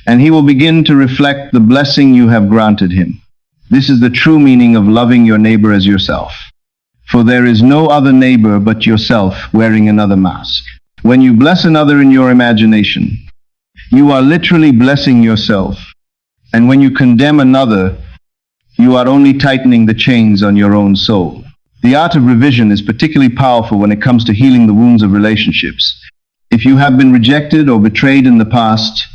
and he will begin to reflect the blessing you have granted him. This is the true meaning of loving your neighbor as yourself. For there is no other neighbor but yourself wearing another mask. When you bless another in your imagination, you are literally blessing yourself. And when you condemn another, you are only tightening the chains on your own soul. The art of revision is particularly powerful when it comes to healing the wounds of relationships. If you have been rejected or betrayed in the past,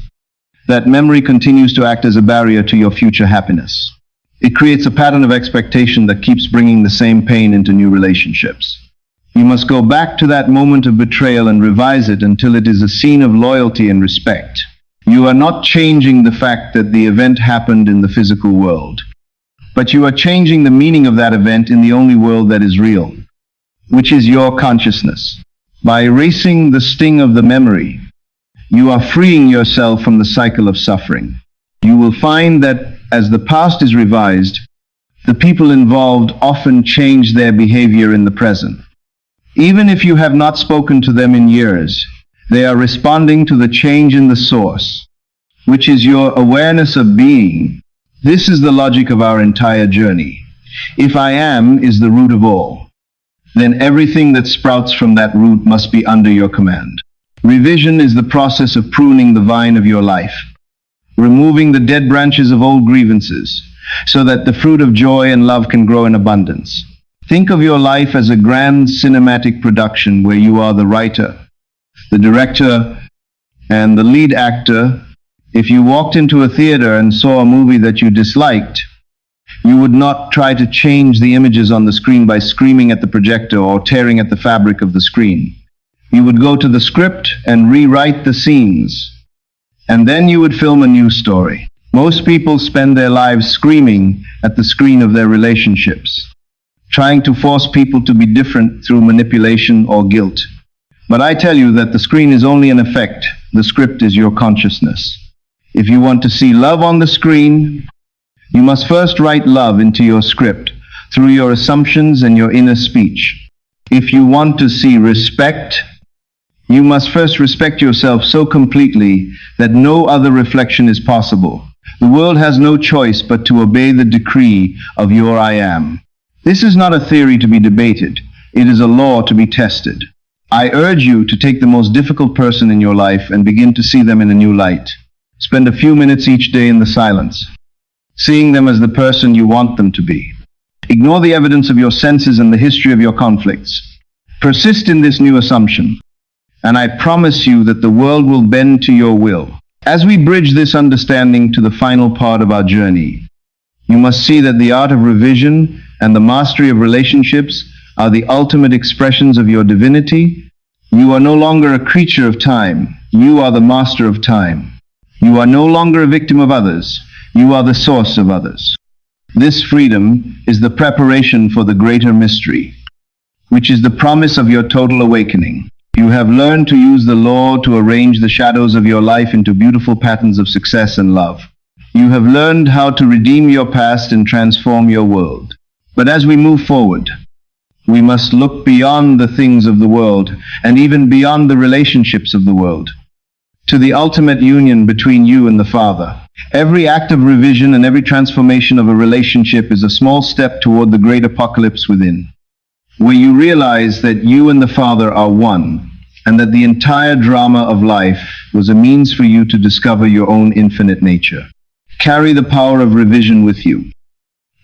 that memory continues to act as a barrier to your future happiness. It creates a pattern of expectation that keeps bringing the same pain into new relationships. You must go back to that moment of betrayal and revise it until it is a scene of loyalty and respect. You are not changing the fact that the event happened in the physical world, but you are changing the meaning of that event in the only world that is real, which is your consciousness. By erasing the sting of the memory, you are freeing yourself from the cycle of suffering. You will find that as the past is revised, the people involved often change their behavior in the present. Even if you have not spoken to them in years, they are responding to the change in the source, which is your awareness of being. This is the logic of our entire journey. If I am is the root of all, then everything that sprouts from that root must be under your command. Revision is the process of pruning the vine of your life, removing the dead branches of old grievances, so that the fruit of joy and love can grow in abundance. Think of your life as a grand cinematic production where you are the writer, the director, and the lead actor. If you walked into a theater and saw a movie that you disliked, you would not try to change the images on the screen by screaming at the projector or tearing at the fabric of the screen. You would go to the script and rewrite the scenes, and then you would film a new story. Most people spend their lives screaming at the screen of their relationships, trying to force people to be different through manipulation or guilt. But I tell you that the screen is only an effect. The script is your consciousness. If you want to see love on the screen, you must first write love into your script through your assumptions and your inner speech. If you want to see respect, you must first respect yourself so completely that no other reflection is possible. The world has no choice but to obey the decree of your I am. This is not a theory to be debated. It is a law to be tested. I urge you to take the most difficult person in your life and begin to see them in a new light. Spend a few minutes each day in the silence, seeing them as the person you want them to be. Ignore the evidence of your senses and the history of your conflicts. Persist in this new assumption, and I promise you that the world will bend to your will. As we bridge this understanding to the final part of our journey, you must see that the art of revision and the mastery of relationships are the ultimate expressions of your divinity. You are no longer a creature of time. You are the master of time. You are no longer a victim of others. You are the source of others. This freedom is the preparation for the greater mystery, which is the promise of your total awakening. You have learned to use the law to arrange the shadows of your life into beautiful patterns of success and love. You have learned how to redeem your past and transform your world. But as we move forward, we must look beyond the things of the world and even beyond the relationships of the world to the ultimate union between you and the Father. Every act of revision and every transformation of a relationship is a small step toward the great apocalypse within, where you realize that you and the Father are one, and that the entire drama of life was a means for you to discover your own infinite nature. Carry the power of revision with you,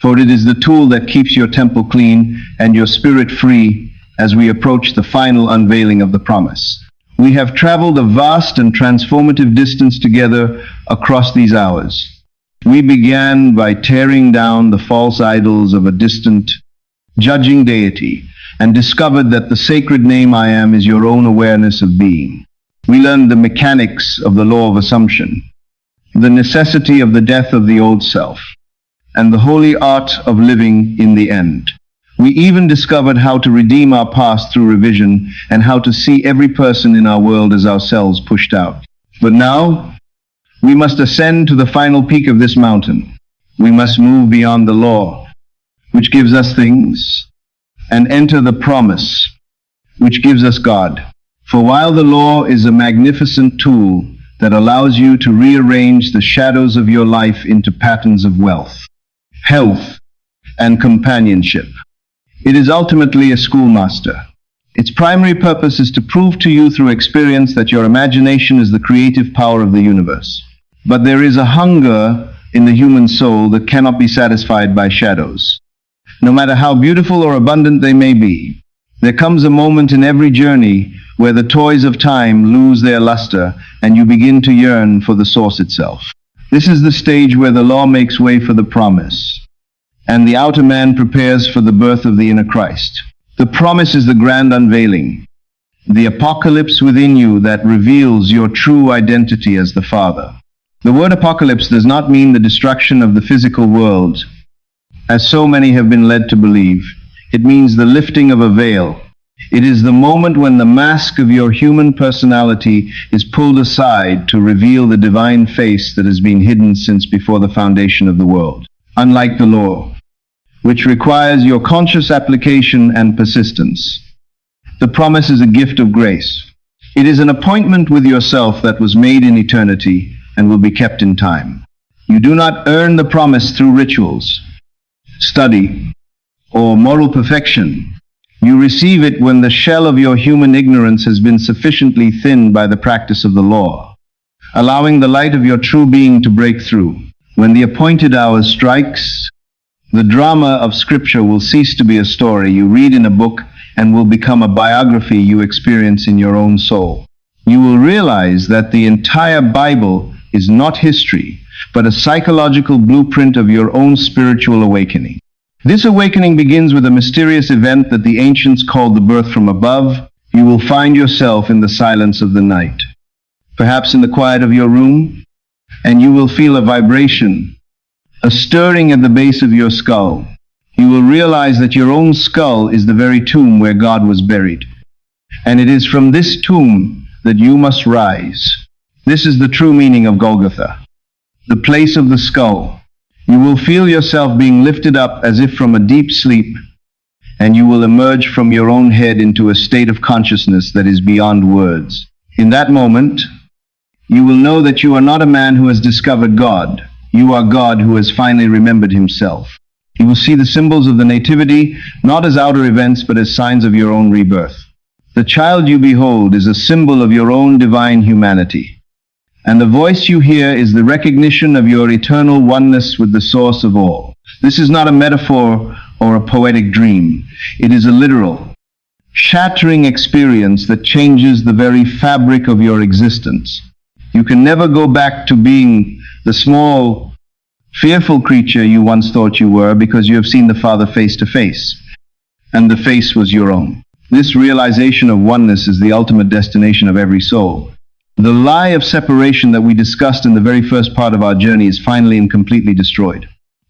for it is the tool that keeps your temple clean and your spirit free as we approach the final unveiling of the promise. We have traveled a vast and transformative distance together across these hours. We began by tearing down the false idols of a distant, judging deity, and discovered that the sacred name I am is your own awareness of being. We learned the mechanics of the law of assumption, the necessity of the death of the old self, and the holy art of living in the end. We even discovered how to redeem our past through revision and how to see every person in our world as ourselves pushed out. But now, we must ascend to the final peak of this mountain. We must move beyond the law, which gives us things, and enter the promise, which gives us God. For while the law is a magnificent tool that allows you to rearrange the shadows of your life into patterns of wealth, health, and companionship, it is ultimately a schoolmaster. Its primary purpose is to prove to you through experience that your imagination is the creative power of the universe. But there is a hunger in the human soul that cannot be satisfied by shadows. No matter how beautiful or abundant they may be, there comes a moment in every journey where the toys of time lose their luster and you begin to yearn for the source itself. This is the stage where the law makes way for the promise, and the outer man prepares for the birth of the inner Christ. The promise is the grand unveiling, the apocalypse within you that reveals your true identity as the Father. The word apocalypse does not mean the destruction of the physical world, as so many have been led to believe. It means the lifting of a veil. It is the moment when the mask of your human personality is pulled aside to reveal the divine face that has been hidden since before the foundation of the world. Unlike the law, which requires your conscious application and persistence, the promise is a gift of grace. It is an appointment with yourself that was made in eternity and will be kept in time. You do not earn the promise through rituals, study, or moral perfection. You receive it when the shell of your human ignorance has been sufficiently thinned by the practice of the law, allowing the light of your true being to break through. When the appointed hour strikes, the drama of Scripture will cease to be a story you read in a book and will become a biography you experience in your own soul. You will realize that the entire Bible is not history, but a psychological blueprint of your own spiritual awakening. This awakening begins with a mysterious event that the ancients called the birth from above. You will find yourself in the silence of the night, perhaps in the quiet of your room, and you will feel a vibration, a stirring at the base of your skull. You will realize that your own skull is the very tomb where God was buried, and it is from this tomb that you must rise. This is the true meaning of Golgotha, the place of the skull. You will feel yourself being lifted up as if from a deep sleep, and you will emerge from your own head into a state of consciousness that is beyond words. In that moment, you will know that you are not a man who has discovered God. You are God who has finally remembered himself. You will see the symbols of the Nativity, not as outer events, but as signs of your own rebirth. The child you behold is a symbol of your own divine humanity, and the voice you hear is the recognition of your eternal oneness with the source of all. This is not a metaphor or a poetic dream. It is a literal, shattering experience that changes the very fabric of your existence. You can never go back to being the small, fearful creature you once thought you were, because you have seen the Father face to face, and the face was your own. This realization of oneness is the ultimate destination of every soul. The lie of separation that we discussed in the very first part of our journey is finally and completely destroyed.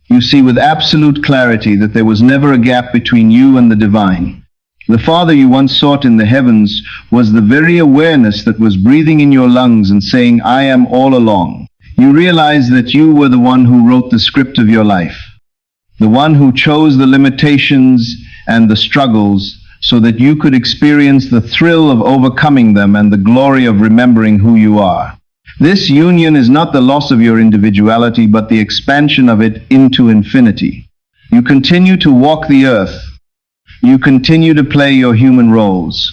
You see with absolute clarity that there was never a gap between you and the divine. The Father you once sought in the heavens was the very awareness that was breathing in your lungs and saying, "I am all along." You realize that you were the one who wrote the script of your life, the one who chose the limitations and the struggles so that you could experience the thrill of overcoming them and the glory of remembering who you are. This union is not the loss of your individuality, but the expansion of it into infinity. You continue to walk the earth. You continue to play your human roles,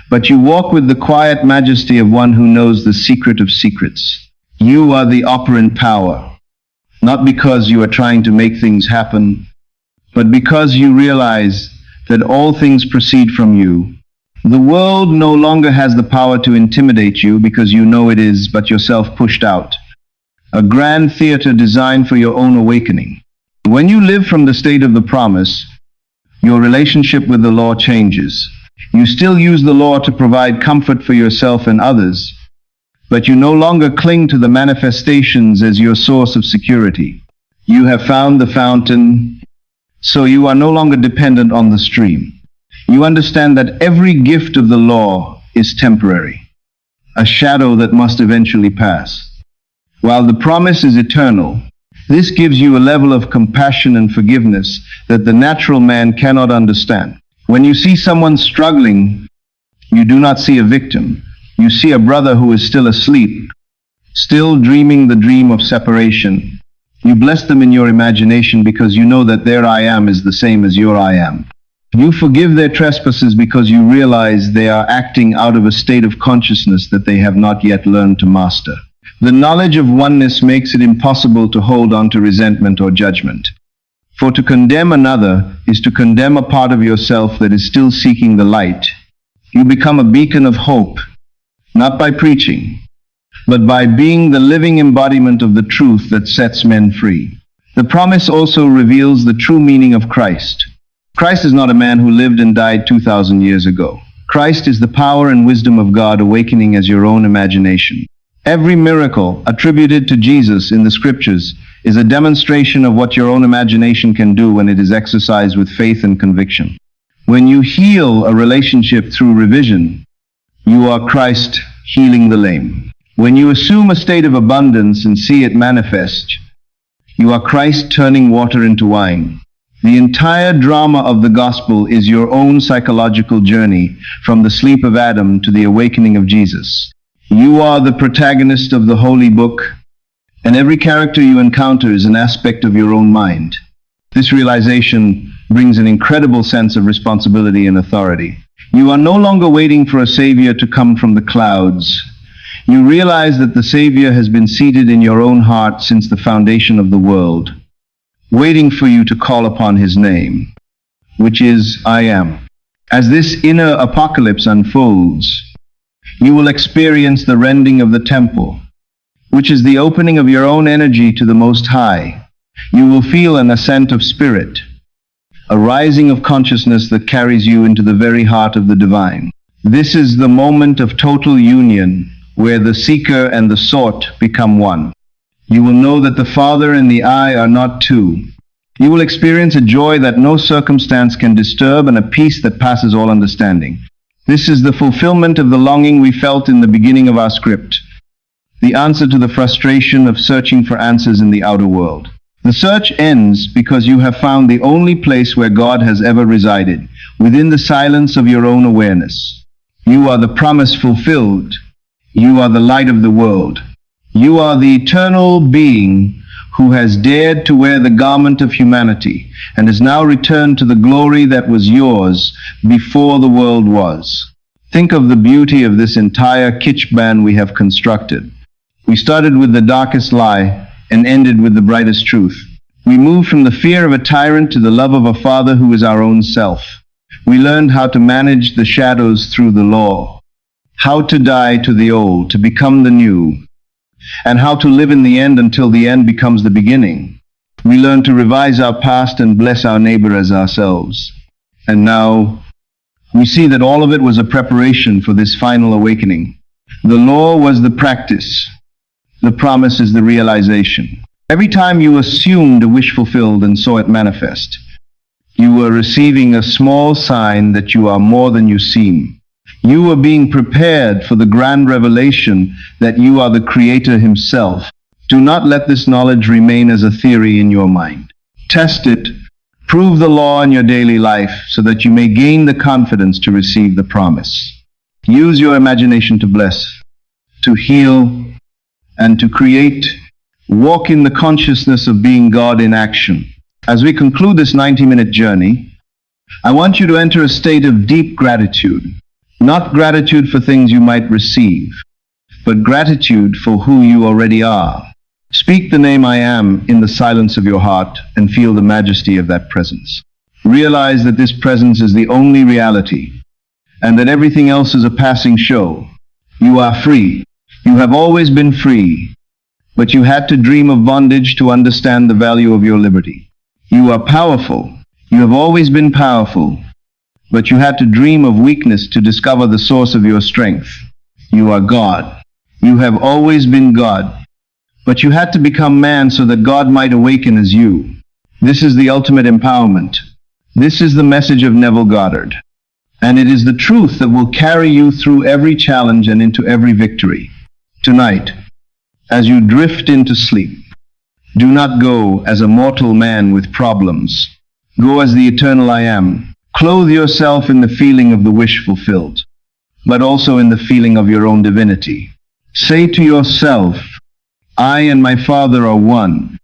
but you walk with the quiet majesty of one who knows the secret of secrets. You are the operant power, not because you are trying to make things happen, but because you realize that all things proceed from you. The world no longer has the power to intimidate you, because you know it is but yourself pushed out. A grand theater designed for your own awakening. When you live from the state of the promise, your relationship with the law changes. You still use the law to provide comfort for yourself and others, but you no longer cling to the manifestations as your source of security. You have found the fountain, so you are no longer dependent on the stream. You understand that every gift of the law is temporary, a shadow that must eventually pass, while the promise is eternal. This gives you a level of compassion and forgiveness that the natural man cannot understand. When you see someone struggling, you do not see a victim. You see a brother who is still asleep, still dreaming the dream of separation. You bless them in your imagination because you know that their I am is the same as your I am. You forgive their trespasses because you realize they are acting out of a state of consciousness that they have not yet learned to master. The knowledge of oneness makes it impossible to hold on to resentment or judgment. For to condemn another is to condemn a part of yourself that is still seeking the light, You become a beacon of hope, not by preaching, but by being the living embodiment of the truth that sets men free. The promise also reveals the true meaning of Christ. Christ is not a man who lived and died 2,000 years ago. Christ is the power and wisdom of God awakening as your own imagination. Every miracle attributed to Jesus in the scriptures is a demonstration of what your own imagination can do when it is exercised with faith and conviction. When you heal a relationship through revision, you are Christ healing the lame. When you assume a state of abundance and see it manifest, you are Christ turning water into wine. The entire drama of the gospel is your own psychological journey from the sleep of Adam to the awakening of Jesus. You are the protagonist of the holy book, and every character you encounter is an aspect of your own mind. This realization brings an incredible sense of responsibility and authority. You are no longer waiting for a savior to come from the clouds. You realize that the Savior has been seated in your own heart since the foundation of the world, waiting for you to call upon his name, which is I am. As this inner apocalypse unfolds, you will experience the rending of the temple, which is the opening of your own energy to the Most High. You will feel an ascent of spirit, a rising of consciousness that carries you into the very heart of the divine. This is the moment of total union, where the seeker and the sought become one. You will know that the Father and the I are not two. You will experience a joy that no circumstance can disturb and a peace that passes all understanding. This is the fulfillment of the longing we felt in the beginning of our script, the answer to the frustration of searching for answers in the outer world. The search ends because you have found the only place where God has ever resided, within the silence of your own awareness. You are the promise fulfilled. You are the light of the world. You are the eternal being who has dared to wear the garment of humanity and has now returned to the glory that was yours before the world was. Think of the beauty of this entire kitsch band we have constructed. We started with the darkest lie and ended with the brightest truth. We moved from the fear of a tyrant to the love of a father who is our own self. We learned how to manage the shadows through the law, how to die to the old, to become the new, and how to live in the end until the end becomes the beginning. We learned to revise our past and bless our neighbor as ourselves. And now, we see that all of it was a preparation for this final awakening. The law was the practice. The promise is the realization. Every time you assumed a wish fulfilled and saw it manifest, you were receiving a small sign that you are more than you seem. You were being prepared for the grand revelation that you are the Creator Himself. Do not let this knowledge remain as a theory in your mind. Test it. Prove the law in your daily life so that you may gain the confidence to receive the promise. Use your imagination to bless, to heal, and to create. Walk in the consciousness of being God in action. As we conclude this 90-minute journey, I want you to enter a state of deep gratitude. Not gratitude for things you might receive, but gratitude for who you already are. Speak the name I am in the silence of your heart and feel the majesty of that presence. Realize that this presence is the only reality and that everything else is a passing show. You are free. You have always been free, but you had to dream of bondage to understand the value of your liberty. You are powerful. You have always been powerful, but you had to dream of weakness to discover the source of your strength. You are God. You have always been God, but you had to become man so that God might awaken as you. This is the ultimate empowerment. This is the message of Neville Goddard, and it is the truth that will carry you through every challenge and into every victory. Tonight, as you drift into sleep, do not go as a mortal man with problems. Go as the eternal I am. Clothe yourself in the feeling of the wish fulfilled, but also in the feeling of your own divinity. Say to yourself, I and my Father are one,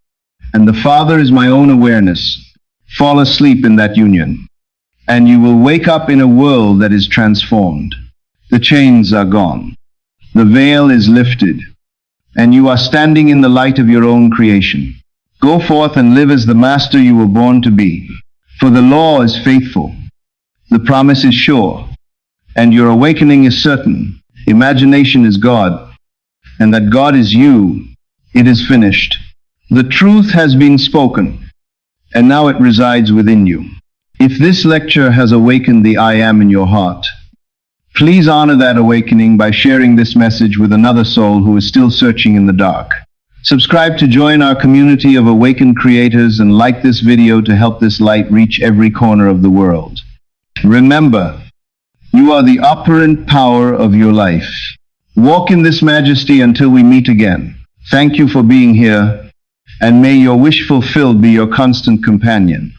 and the Father is my own awareness. Fall asleep in that union, and you will wake up in a world that is transformed. The chains are gone. The veil is lifted, and you are standing in the light of your own creation. Go forth and live as the master you were born to be, for the law is faithful. The promise is sure, and your awakening is certain. Imagination is God, and that God is you. It is finished. The truth has been spoken, and now it resides within you. If this lecture has awakened the I Am in your heart, please honor that awakening by sharing this message with another soul who is still searching in the dark. Subscribe to join our community of awakened creators and like this video to help this light reach every corner of the world. Remember, you are the operant power of your life. Walk in this majesty until we meet again. Thank you for being here, and may your wish fulfilled be your constant companion.